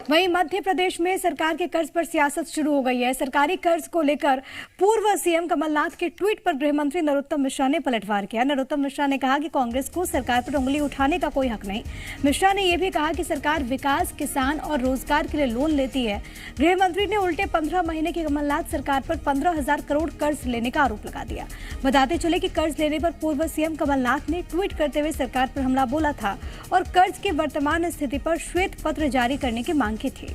वहीं मध्य प्रदेश में सरकार के कर्ज पर सियासत शुरू हो गई है। सरकारी कर्ज को लेकर पूर्व सीएम कमलनाथ के ट्वीट पर गृह मंत्री नरोत्तम मिश्रा ने पलटवार किया। नरोत्तम मिश्रा ने कहा कि कांग्रेस को सरकार पर उंगली उठाने का कोई हक नहीं। मिश्रा ने यह भी कहा कि सरकार विकास, किसान और रोजगार के लिए लोन लेती है। गृह मंत्री ने उल्टे 15 महीने की कमलनाथ सरकार पर 15,000 करोड़ कर्ज लेने का आरोप लगा दिया। बताते चले कि कर्ज लेने पर पूर्व सीएम कमलनाथ ने ट्वीट करते हुए सरकार पर हमला बोला था और कर्ज की वर्तमान स्थिति पर श्वेत पत्र जारी करने की मांग की थी।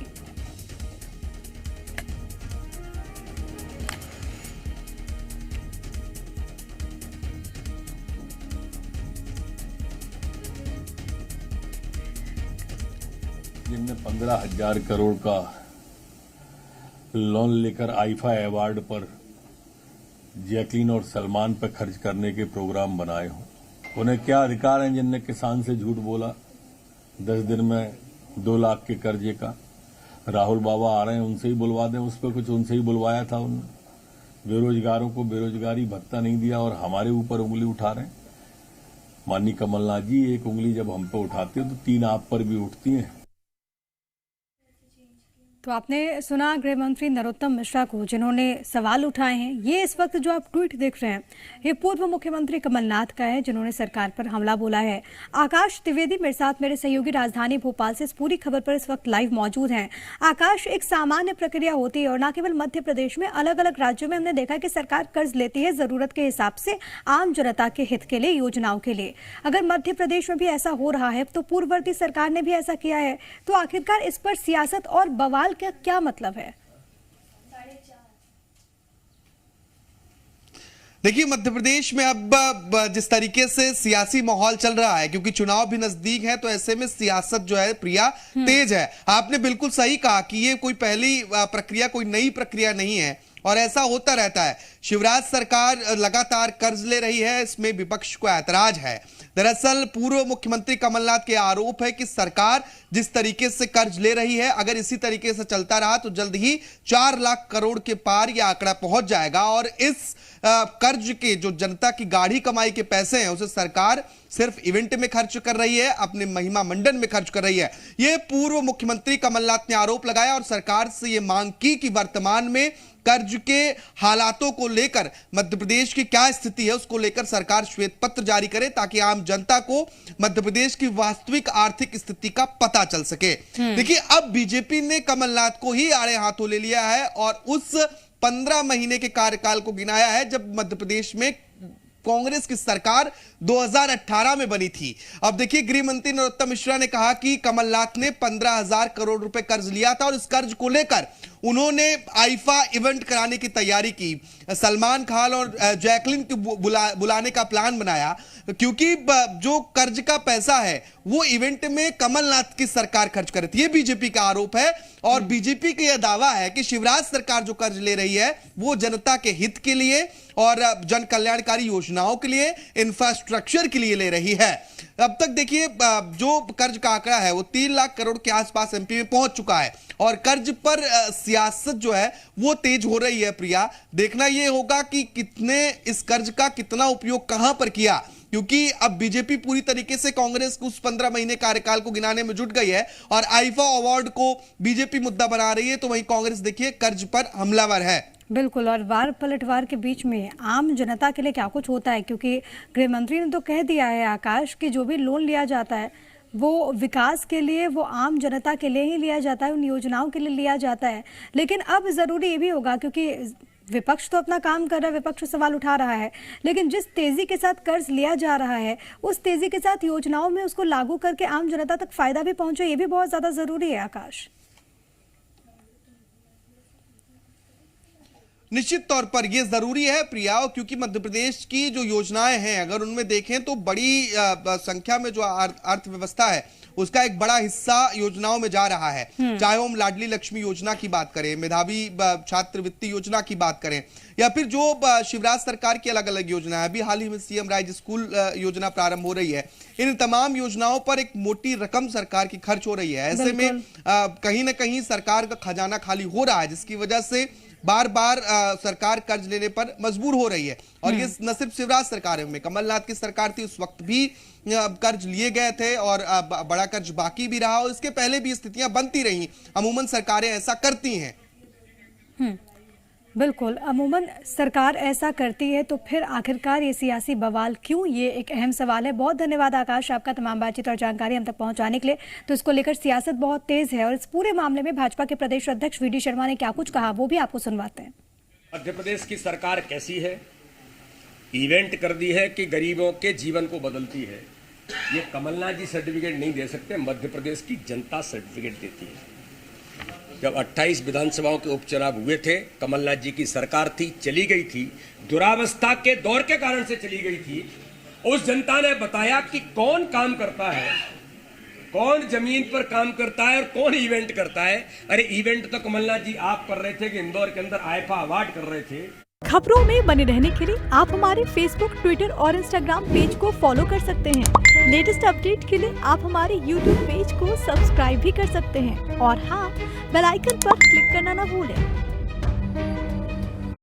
जिनने 15,000 करोड़ का लोन लेकर आईफा अवार्ड पर जैकलीन और सलमान पर खर्च करने के प्रोग्राम बनाए हों, उन्हें क्या अधिकार है जिनने किसान से झूठ बोला 10 दिन में 2 लाख के कर्जे का। राहुल बाबा आ रहे हैं, उनसे ही बुलवा दें, उस पर कुछ उनसे ही बुलवाया था उन्होंने। बेरोजगारों को बेरोजगारी भत्ता नहीं दिया और हमारे ऊपर उंगली उठा रहे हैं। माननीय कमलनाथ जी, एक उंगली जब हम पे उठाते हो तो 3 आप पर भी उठती हैं। तो आपने सुना गृह मंत्री नरोत्तम मिश्रा को, जिन्होंने सवाल उठाए हैं। ये इस वक्त जो आप ट्वीट देख रहे हैं, ये पूर्व मुख्यमंत्री कमलनाथ का है, जिन्होंने सरकार पर हमला बोला है। आकाश त्रिवेदी मेरे साथ, मेरे सहयोगी राजधानी भोपाल से इस पूरी खबर पर इस वक्त लाइव मौजूद हैं। आकाश, एक सामान्य प्रक्रिया होती है और न केवल मध्य प्रदेश में, अलग अलग राज्यों में हमने देखा कि सरकार कर्ज लेती है जरूरत के हिसाब से, आम जनता के हित के लिए, योजनाओं के लिए। अगर मध्य प्रदेश में भी ऐसा हो रहा है, तो पूर्ववर्ती सरकार ने भी ऐसा किया है, तो आखिरकार इस पर सियासत और बवाल का क्या मतलब है? देखिए, मध्य प्रदेश में अब जिस तरीके से सियासी माहौल चल रहा है, क्योंकि चुनाव भी नजदीक है, तो ऐसे में सियासत जो है प्रिया तेज है। आपने बिल्कुल सही कहा कि ये कोई पहली प्रक्रिया, कोई नई प्रक्रिया नहीं है और ऐसा होता रहता है। शिवराज सरकार लगातार कर्ज ले रही है, इसमें विपक्ष को ऐतराज है। दरअसल पूर्व मुख्यमंत्री कमलनाथ के आरोप है कि सरकार जिस तरीके से कर्ज ले रही है, अगर इसी तरीके से चलता रहा तो जल्द ही 4 लाख करोड़ के पार यह आंकड़ा पहुंच जाएगा और इस कर्ज के जो जनता की गाढ़ी कमाई के पैसे हैं, उसे सरकार सिर्फ इवेंट में खर्च कर रही है, अपने महिमा मंडन में खर्च कर रही है। यह पूर्व मुख्यमंत्री कमलनाथ ने आरोप लगाया और सरकार से यह मांग की कि वर्तमान में कर्ज के हालातों को लेकर, मध्य प्रदेश की क्या स्थिति है उसको लेकर सरकार श्वेत पत्र जारी करे, ताकि आम जनता को मध्य प्रदेश की वास्तविक आर्थिक स्थिति का पता चल सके। देखिए, अब बीजेपी ने कमलनाथ को ही आड़े हाथों ले लिया है और उस 15 महीने के कार्यकाल को गिनाया है जब मध्य प्रदेश में कांग्रेस की सरकार 2018 में बनी थी। अब देखिए, गृह मंत्री नरोत्तम मिश्रा ने कहा कि कमलनाथ ने 15,000 करोड़ रुपए कर्ज लिया था और इस कर्ज को लेकर उन्होंने आईफा इवेंट कराने की तैयारी की, सलमान खान और जैकलीन को बुलाने का प्लान बनाया, क्योंकि जो कर्ज का पैसा है वो इवेंट में कमलनाथ की सरकार खर्च कर रही थी। ये बीजेपी का आरोप है और बीजेपी का यह दावा है कि शिवराज सरकार जो कर्ज ले रही है वो जनता के हित के लिए और जन कल्याणकारी योजनाओं के लिए, इंफ्रास्ट्रक्चर के लिए ले रही है। अब तक देखिए, जो कर्ज का आंकड़ा है वो 3 लाख करोड़ के आसपास एमपी में पहुंच चुका है और कर्ज पर सियासत जो है वो तेज हो रही है। प्रिया, देखना यह होगा कि कितने इस कर्ज का कितना उपयोग कहां पर किया, क्योंकि अब बीजेपी पूरी तरीके से कांग्रेस को उस 15 महीने कार्यकाल को गिनाने में जुट गई है और आईफा अवार्ड को बीजेपी मुद्दा बना रही है, तो वहीं कांग्रेस देखिए कर्ज पर हमलावर है। बिल्कुल, और वार पलटवार के बीच में आम जनता के लिए क्या कुछ होता है, क्योंकि गृह मंत्री ने तो कह दिया है आकाश कि जो भी लोन लिया जाता है वो विकास के लिए, वो आम जनता के लिए ही लिया जाता है, उन योजनाओं के लिए लिया जाता है। लेकिन अब जरूरी ये भी होगा, क्योंकि विपक्ष तो अपना काम कर रहा है, विपक्ष सवाल उठा रहा है, लेकिन जिस तेजी के साथ कर्ज लिया जा रहा है उस तेजी के साथ योजनाओं में उसको लागू करके आम जनता तक फायदा भी पहुंचे, ये भी बहुत ज्यादा जरूरी है। आकाश, निश्चित तौर पर यह जरूरी है प्रिया, क्योंकि मध्य प्रदेश की जो योजनाएं हैं अगर उनमें देखें तो बड़ी संख्या में जो अर्थव्यवस्था है उसका एक बड़ा हिस्सा योजनाओं में जा रहा है। चाहे हम लाडली लक्ष्मी योजना की बात करें, मेधावी छात्रवृत्ति योजना की बात करें, या फिर जो शिवराज सरकार की अलग अलग योजना है, अभी हाल ही में सीएम राइज स्कूल योजना प्रारंभ हो रही है, इन तमाम योजनाओं पर एक मोटी रकम सरकार की खर्च हो रही है। ऐसे में कहीं ना कहीं सरकार का खजाना खाली हो रहा है, जिसकी वजह से बार बार सरकार कर्ज लेने पर मजबूर हो रही है। और ये न सिर्फ शिवराज सरकार में, कमलनाथ की सरकार थी उस वक्त भी कर्ज लिए गए थे और बड़ा कर्ज बाकी भी रहा और इसके पहले भी स्थितियां बनती रही। अमूमन सरकारें ऐसा करती हैं। बिल्कुल, अमूमन सरकार ऐसा करती है, तो फिर आखिरकार ये सियासी बवाल क्यों, ये एक अहम सवाल है। बहुत धन्यवाद आकाश आपका तमाम बातचीत और जानकारी हम तक पहुंचाने के लिए। तो इसको लेकर सियासत बहुत तेज है और इस पूरे मामले में भाजपा के प्रदेश अध्यक्ष वी डी शर्मा ने क्या कुछ कहा वो भी आपको सुनवाते हैं। मध्य प्रदेश की सरकार कैसी है, इवेंट कर दी है कि गरीबों के जीवन को बदलती है। ये कमलनाथ जी सर्टिफिकेट नहीं दे सकते, मध्य प्रदेश की जनता सर्टिफिकेट देती है। जब 28 विधानसभाओं के उपचुनाव हुए थे, कमलनाथ जी की सरकार थी, चली गई थी, दुरावस्था के दौर के कारण से चली गई थी। उस जनता ने बताया कि कौन काम करता है, कौन जमीन पर काम करता है और कौन इवेंट करता है। अरे इवेंट तो कमलनाथ जी आप कर रहे थे कि इंदौर के अंदर आईफा अवार्ड कर रहे थे। खबरों में बने रहने के लिए आप हमारे फेसबुक, ट्विटर और इंस्टाग्राम पेज को फॉलो कर सकते हैं। लेटेस्ट अपडेट के लिए आप हमारे यूट्यूब पेज को सब्सक्राइब भी कर सकते हैं और हाँ, बेल आइकन पर क्लिक करना ना भूलें।